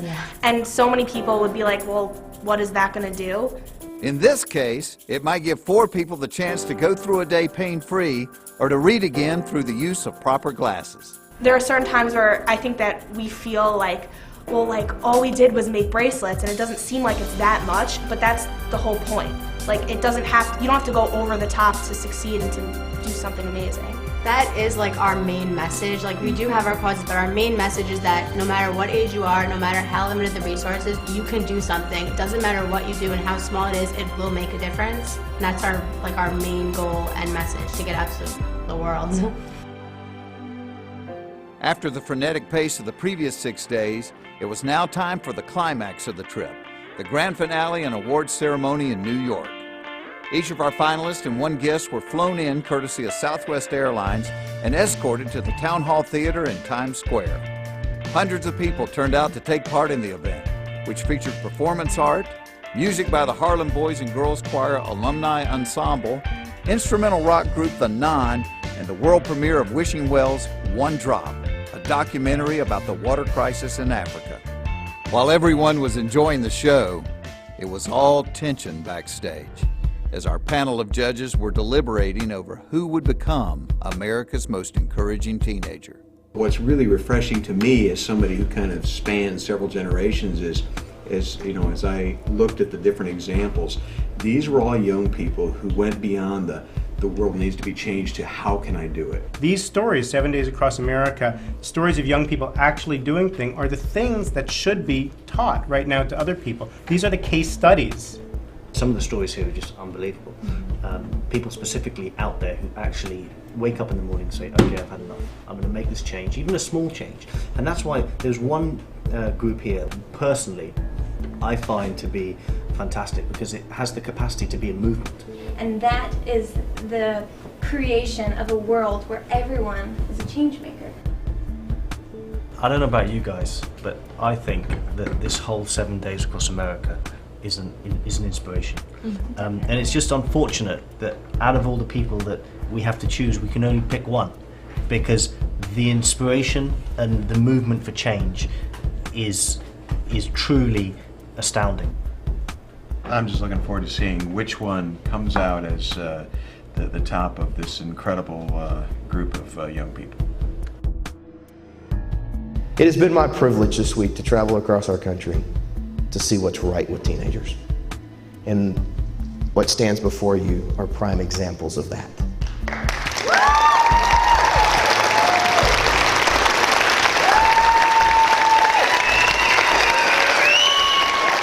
Yeah. And so many people would be like, well, what is that going to do? In this case, it might give 4 people the chance to go through a day pain-free or to read again through the use of proper glasses. There are certain times where I think that we feel like, well, all we did was make bracelets, and it doesn't seem like it's that much, but that's the whole point. You don't have to go over the top to succeed and to do something amazing. That is like our main message. Like we do have our causes, but our main message is that no matter what age you are, no matter how limited the resources, you can do something. It doesn't matter what you do and how small it is, it will make a difference. And that's our main goal and message to get out to the world. After the frenetic pace of the previous 6 days, it was now time for the climax of the trip, the grand finale and awards ceremony in New York. Each of our finalists and one guest were flown in courtesy of Southwest Airlines and escorted to the Town Hall Theater in Times Square. Hundreds of people turned out to take part in the event, which featured performance art, music by the Harlem Boys and Girls Choir Alumni Ensemble, instrumental rock group The Non, and the world premiere of Wishing Wells' One Drop, a documentary about the water crisis in Africa. While everyone was enjoying the show, it was all tension backstage, as our panel of judges were deliberating over who would become America's most encouraging teenager. What's really refreshing to me as somebody who kind of spans several generations is as I looked at the different examples, these were all young people who went beyond the world needs to be changed to how can I do it. These stories, 7 Days Across America, stories of young people actually doing things, are the things that should be taught right now to other people. These are the case studies. Some of the stories here are just unbelievable. People specifically out there who actually wake up in the morning and say, okay, I've had enough. I'm going to make this change, even a small change. And that's why there's one group here, personally, I find to be fantastic because it has the capacity to be a movement. And that is the creation of a world where everyone is a change maker. I don't know about you guys, but I think that this whole 7 Days Across America is an inspiration. And it's just unfortunate that out of all the people that we have to choose, we can only pick one, because the inspiration and the movement for change is truly astounding. I'm just looking forward to seeing which one comes out as the top of this incredible group of young people. It has been my privilege this week to travel across our country to see what's right with teenagers. And what stands before you are prime examples of that.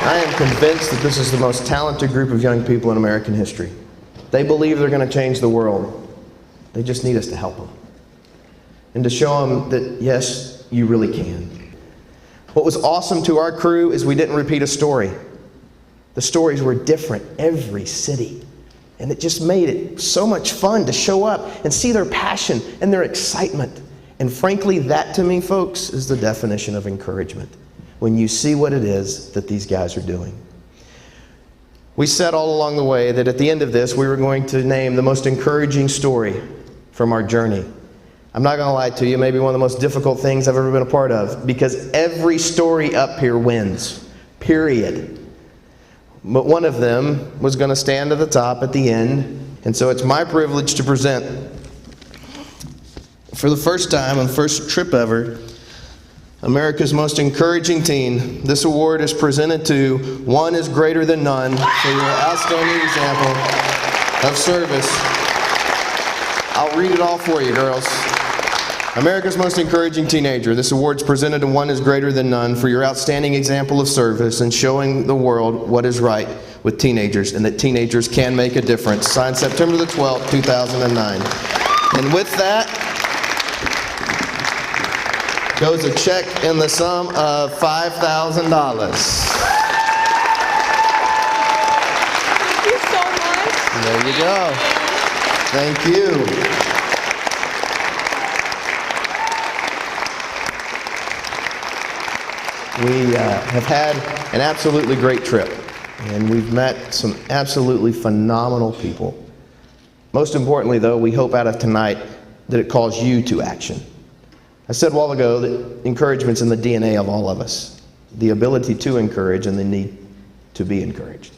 I am convinced that this is the most talented group of young people in American history. They believe they're going to change the world. They just need us to help them. And to show them that, yes, you really can. What was awesome to our crew is we didn't repeat a story. The stories were different every city. And it just made it so much fun to show up and see their passion and their excitement. And frankly, that to me, folks, is the definition of encouragement. When you see what it is that these guys are doing. We said all along the way that at the end of this, we were going to name the most encouraging story from our journey. I'm not going to lie to you, maybe one of the most difficult things I've ever been a part of, because every story up here wins, period. But one of them was going to stand at the top at the end, and so it's my privilege to present, for the first time on the first trip ever, America's most encouraging teen. This award is presented to One is Greater Than None for your outstanding example of service. I'll read it all for you, girls. America's most encouraging teenager. This award is presented to One is Greater Than None for your outstanding example of service and showing the world what is right with teenagers and that teenagers can make a difference. Signed September the 12th, 2009. And with that, goes a check in the sum of $5,000. Thank you so much. There you go. Thank you. We have had an absolutely great trip, and we've met some absolutely phenomenal people. Most importantly, though, we hope out of tonight that it calls you to action. I said a while ago that encouragement's in the DNA of all of us. The ability to encourage and the need to be encouraged.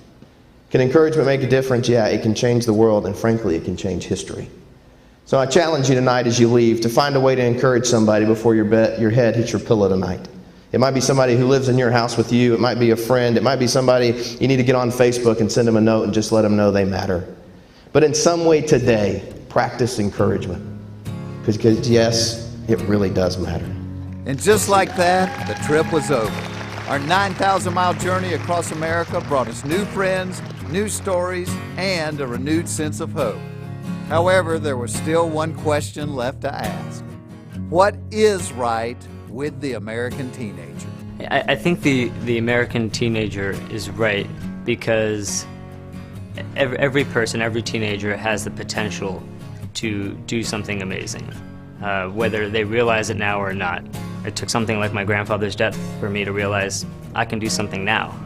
Can encouragement make a difference? Yeah, it can change the world, and frankly, it can change history. So I challenge you tonight as you leave to find a way to encourage somebody before your head hits your pillow tonight. It might be somebody who lives in your house with you. It might be a friend. It might be somebody you need to get on Facebook and send them a note and just let them know they matter. But in some way today, practice encouragement. Because yes, it really does matter. And just like that, the trip was over. Our 9,000-mile journey across America brought us new friends, new stories, and a renewed sense of hope. However, there was still one question left to ask. What is right with the American teenager? I think the American teenager is right because every person, every teenager has the potential to do something amazing, whether they realize it now or not. It took something like my grandfather's death for me to realize I can do something now.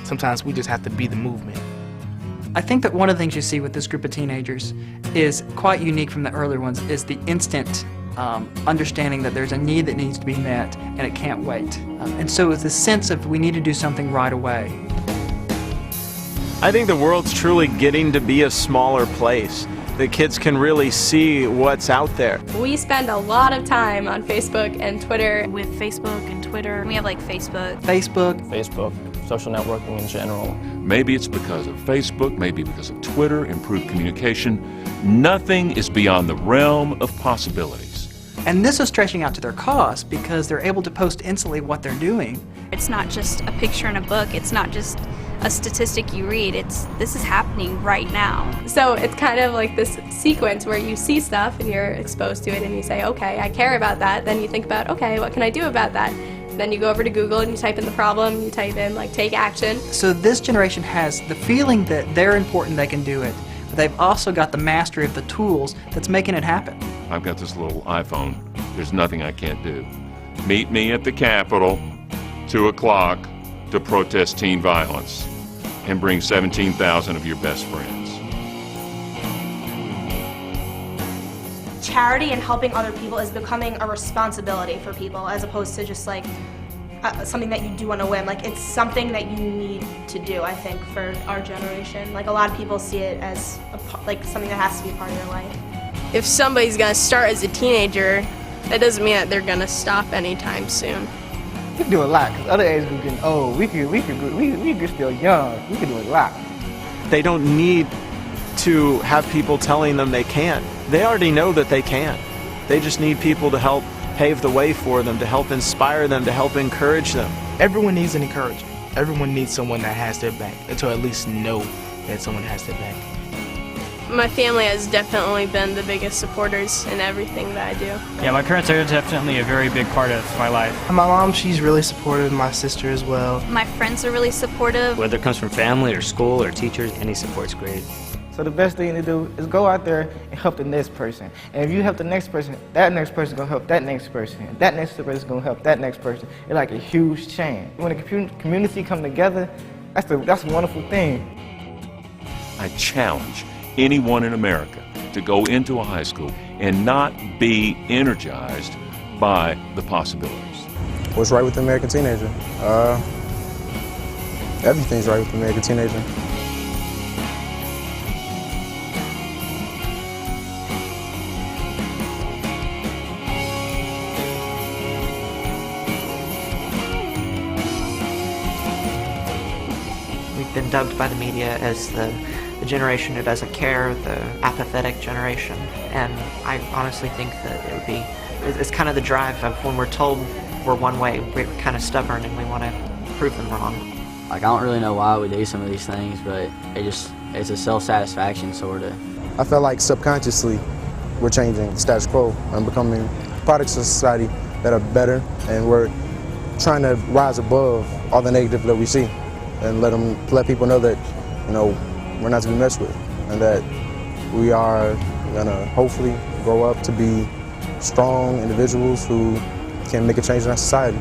Sometimes we just have to be the movement. I think that one of the things you see with this group of teenagers is quite unique from the earlier ones, is the instant understanding that there's a need that needs to be met and it can't wait. And so it's the sense of we need to do something right away. I think the world's truly getting to be a smaller place. The kids can really see what's out there. We spend a lot of time on Facebook and Twitter. With Facebook and Twitter, we have like Facebook, social networking in general. Maybe it's because of Facebook, maybe because of Twitter, improved communication. Nothing is beyond the realm of possibilities. And this is stretching out to their cause because they're able to post instantly what they're doing. It's not just a picture in a book, it's not just a statistic you read, this is happening right now. So it's kind of like this sequence where you see stuff and you're exposed to it and you say, okay, I care about that. Then you think about, okay, what can I do about that? Then you go over to Google and you type in the problem, you type in like take action. So this generation has the feeling that they're important, they can do it, but they've also got the mastery of the tools that's making it happen. I've got this little iPhone. There's nothing I can't do. Meet me at the Capitol, 2 o'clock, to protest teen violence, and bring 17,000 of your best friends. Charity and helping other people is becoming a responsibility for people as opposed to just like something that you do on a whim. Like it's something that you need to do, I think, for our generation. Like a lot of people see it as like something that has to be a part of your life. If somebody's gonna start as a teenager, that doesn't mean that they're gonna stop anytime soon. We can do a lot, because other ages we're getting old. We can still young. We can do a lot. They don't need to have people telling them they can't. They already know that they can. They just need people to help pave the way for them, to help inspire them, to help encourage them. Everyone needs an encouragement. Everyone needs someone that has their back, and to at least know that someone has their back. My family has definitely been the biggest supporters in everything that I do. Yeah, my parents are definitely a very big part of my life. My mom, she's really supportive, my sister as well. My friends are really supportive. Whether it comes from family or school or teachers, any support's great. So the best thing to do is go out there and help the next person. And if you help the next person, that next person gonna help that next person. And that next person gonna help that next person. It's like a huge chain. When the community come together, that's a wonderful thing. I challenge anyone in America to go into a high school and not be energized by the possibilities. What's right with the American teenager? Everything's right with the American teenager. We've been dubbed by the media as the generation who doesn't care, the apathetic generation, and I honestly think that it's kind of the drive of when we're told we're one way, we're kind of stubborn and we want to prove them wrong. Like, I don't really know why we do some of these things, but it's a self-satisfaction sort of. I feel like subconsciously we're changing the status quo and becoming products of society that are better, and we're trying to rise above all the negative that we see and let people know that, you know, we're not to be messed with, and that we are gonna hopefully grow up to be strong individuals who can make a change in our society.